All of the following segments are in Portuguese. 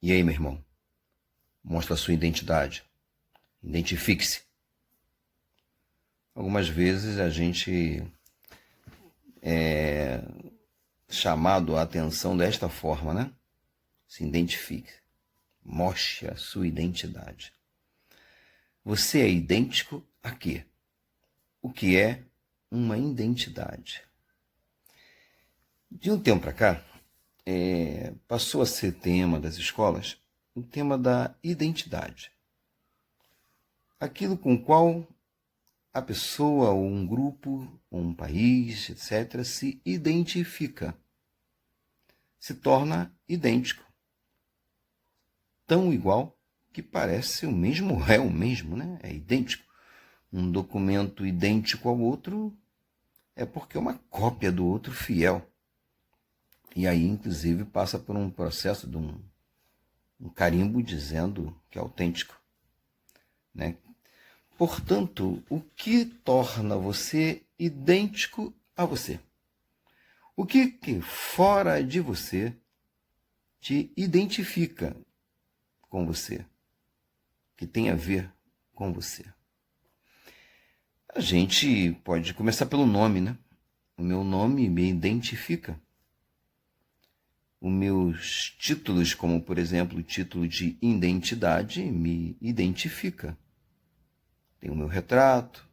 E aí, meu irmão? Mostra a sua identidade. Identifique-se. Algumas vezes a gente é chamado a atenção desta forma, né? Se identifique. Mostre a sua identidade. Você é idêntico a quê? O que é uma identidade? De um tempo para cá, passou a ser tema das escolas o tema da identidade. Aquilo com o qual a pessoa, ou um grupo, ou um país, etc., se identifica. Se torna idêntico. Tão igual que parece o mesmo, é o mesmo, né? É idêntico. Um documento idêntico ao outro é porque é uma cópia do outro fiel. E aí, inclusive, passa por um processo de um carimbo dizendo que é autêntico, né? Portanto, o que torna você idêntico a você? O que fora de você te identifica com você, que tem a ver com você? A gente pode começar pelo nome, né? O meu nome me identifica. Os meus títulos, como por exemplo o título de identidade, me identifica. Tem o meu retrato,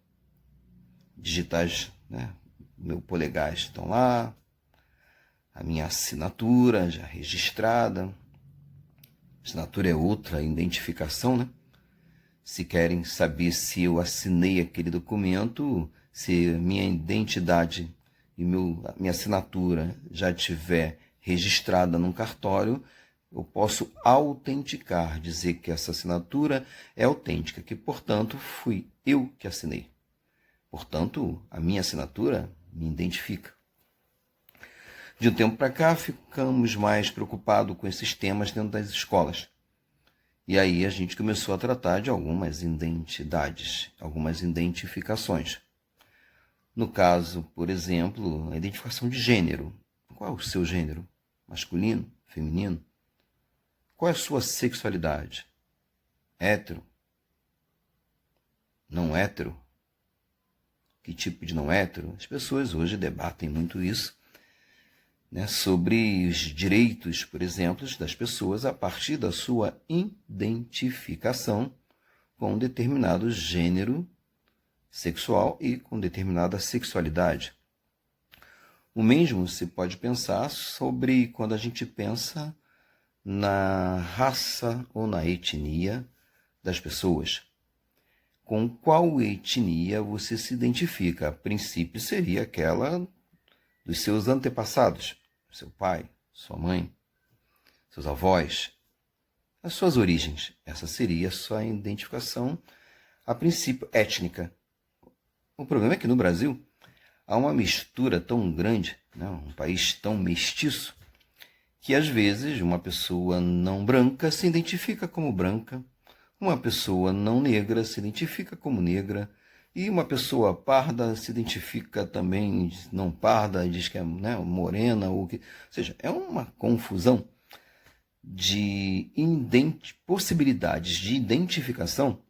digitais, né? Meu polegar estão lá, a minha assinatura já registrada. Assinatura é outra identificação, né? Se querem saber se eu assinei aquele documento, se minha identidade e minha assinatura já estiver registrada num cartório, eu posso autenticar, dizer que essa assinatura é autêntica, que, portanto, fui eu que assinei. Portanto, a minha assinatura me identifica. De um tempo para cá, ficamos mais preocupados com esses temas dentro das escolas. E aí a gente começou a tratar de algumas identidades, algumas identificações. No caso, por exemplo, a identificação de gênero. Qual é o seu gênero? Masculino? Feminino? Qual é a sua sexualidade? Hétero? Não hétero? Que tipo de não hétero? As pessoas hoje debatem muito isso, né, sobre os direitos, por exemplo, das pessoas a partir da sua identificação com um determinado gênero sexual e com determinada sexualidade. O mesmo se pode pensar sobre quando a gente pensa na raça ou na etnia das pessoas. Com qual etnia você se identifica? A princípio seria aquela dos seus antepassados, seu pai, sua mãe, seus avós, as suas origens. Essa seria a sua identificação, a princípio, étnica. O problema é que no Brasil há uma mistura tão grande, né, um país tão mestiço, que às vezes uma pessoa não branca se identifica como branca, uma pessoa não negra se identifica como negra, e uma pessoa parda se identifica também não parda, diz que é, né, morena, ou seja, é uma confusão de possibilidades de identificação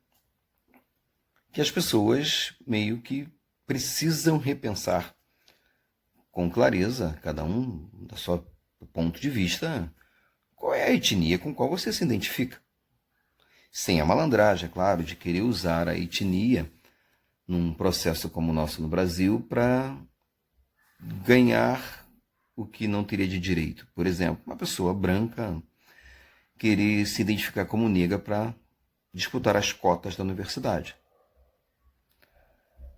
que as pessoas meio que precisam repensar com clareza, cada um da sua ponto de vista, qual é a etnia com qual você se identifica. Sem a malandragem, é claro, de querer usar a etnia num processo como o nosso no Brasil para ganhar o que não teria de direito. Por exemplo, uma pessoa branca querer se identificar como negra para disputar as cotas da universidade.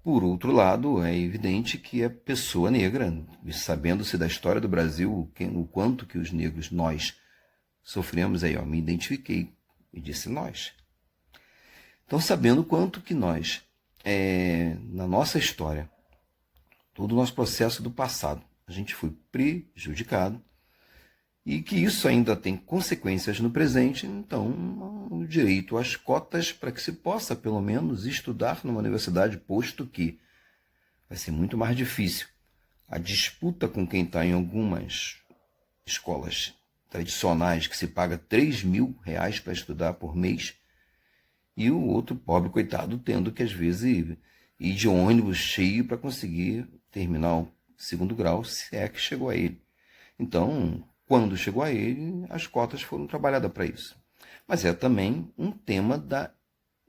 Por outro lado, é evidente que a pessoa negra, sabendo-se da história do Brasil, o quanto que os negros, nós, sofremos, aí me identifiquei e disse nós. Então, sabendo o quanto que nós, na nossa história, todo o nosso processo do passado, a gente foi prejudicado e que isso ainda tem consequências no presente, então o direito às cotas para que se possa, pelo menos, estudar numa universidade, posto que vai ser muito mais difícil. A disputa com quem está em algumas escolas tradicionais que se paga R$ 3.000 para estudar por mês, e o outro pobre coitado tendo que, às vezes, ir de ônibus cheio para conseguir terminar o segundo grau, se é que chegou a ele. Então, quando chegou a ele, as cotas foram trabalhadas para isso. Mas é também um tema da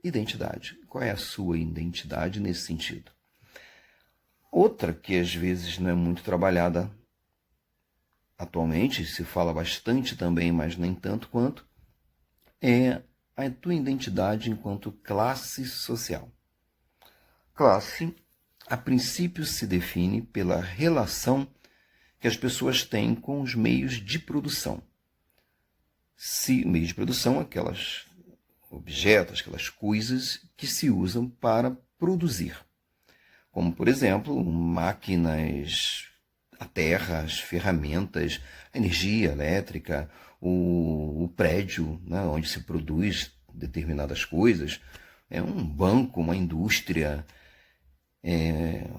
identidade. Qual é a sua identidade nesse sentido? Outra que às vezes não é muito trabalhada atualmente, se fala bastante também, mas nem tanto quanto, é a tua identidade enquanto classe social. Classe, a princípio, se define pela relação que as pessoas têm com os meios de produção. Meios de produção, aquelas objetos, aquelas coisas que se usam para produzir. Como, por exemplo, máquinas, a terra, as ferramentas, a energia elétrica, o prédio, né, onde se produz determinadas coisas, é um banco, uma indústria,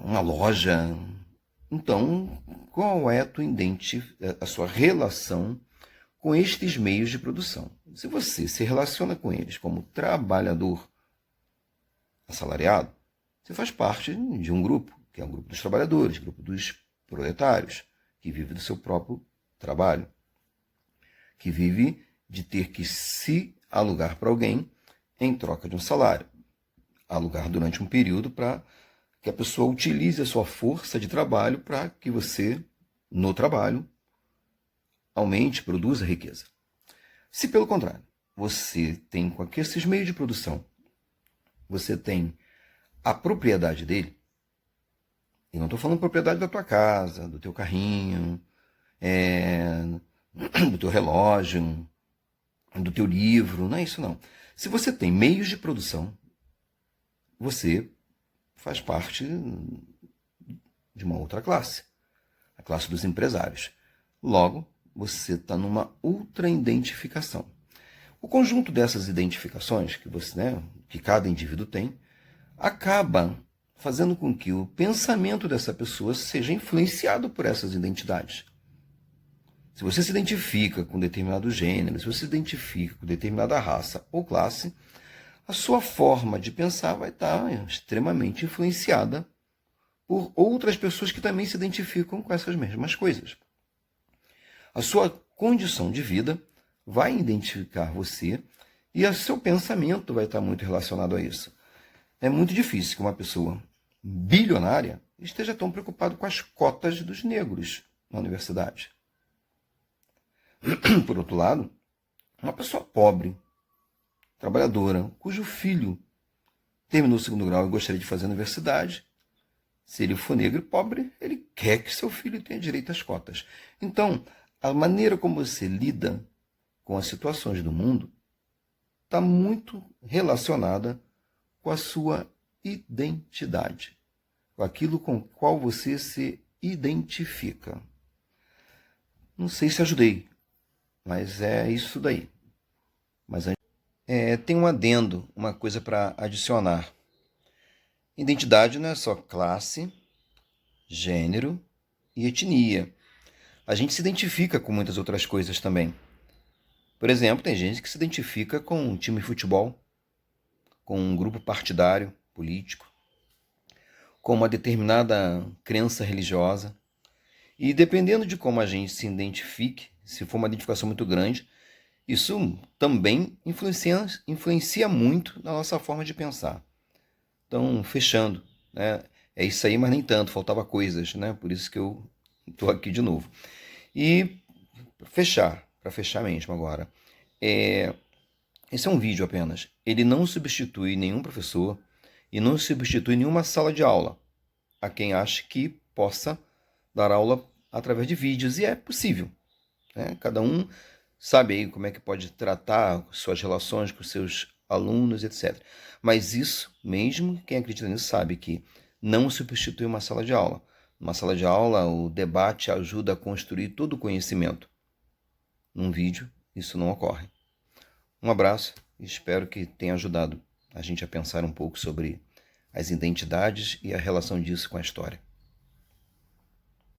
uma loja. Então, qual é a sua relação com estes meios de produção? Se você se relaciona com eles como trabalhador assalariado, você faz parte de um grupo, que é o grupo dos trabalhadores, grupo dos proletários, que vive do seu próprio trabalho, que vive de ter que se alugar para alguém em troca de um salário. Alugar durante um período para que a pessoa utilize a sua força de trabalho para que você, no trabalho, aumente, produza riqueza. Se, pelo contrário, você tem com esses meios de produção, você tem a propriedade dele, e não estou falando propriedade da tua casa, do teu carrinho, do teu relógio, do teu livro, não é isso não. Se você tem meios de produção, você faz parte de uma outra classe, a classe dos empresários. Logo, você está numa outra identificação. O conjunto dessas identificações que cada indivíduo tem, acaba fazendo com que o pensamento dessa pessoa seja influenciado por essas identidades. Se você se identifica com determinado gênero, se você se identifica com determinada raça ou classe, a sua forma de pensar vai estar extremamente influenciada por outras pessoas que também se identificam com essas mesmas coisas. A sua condição de vida vai identificar você e o seu pensamento vai estar muito relacionado a isso. É muito difícil que uma pessoa bilionária esteja tão preocupada com as cotas dos negros na universidade. Por outro lado, uma pessoa pobre, trabalhadora, cujo filho terminou o segundo grau e gostaria de fazer a universidade, se ele for negro e pobre, ele quer que seu filho tenha direito às cotas. Então, a maneira como você lida com as situações do mundo está muito relacionada com a sua identidade, com aquilo com o qual você se identifica. Não sei se ajudei, mas é isso daí. Mas tem um adendo, uma coisa para adicionar. Identidade não é só classe, gênero e etnia. A gente se identifica com muitas outras coisas também. Por exemplo, tem gente que se identifica com um time de futebol, com um grupo partidário, político, com uma determinada crença religiosa. E dependendo de como a gente se identifique, se for uma identificação muito grande, isso também influencia muito na nossa forma de pensar. Então, fechando, né? É isso aí, mas nem tanto, faltava coisas, né? Por isso que eu estou aqui de novo. E para fechar mesmo agora, esse é um vídeo apenas. Ele não substitui nenhum professor e não substitui nenhuma sala de aula a quem acha que possa dar aula através de vídeos, e é possível, né? Cada um sabe aí como é que pode tratar suas relações com seus alunos, etc. Mas isso, mesmo quem acredita nisso sabe que não substitui uma sala de aula. Numa sala de aula, o debate ajuda a construir todo o conhecimento. Num vídeo, isso não ocorre. Um abraço e espero que tenha ajudado a gente a pensar um pouco sobre as identidades e a relação disso com a história.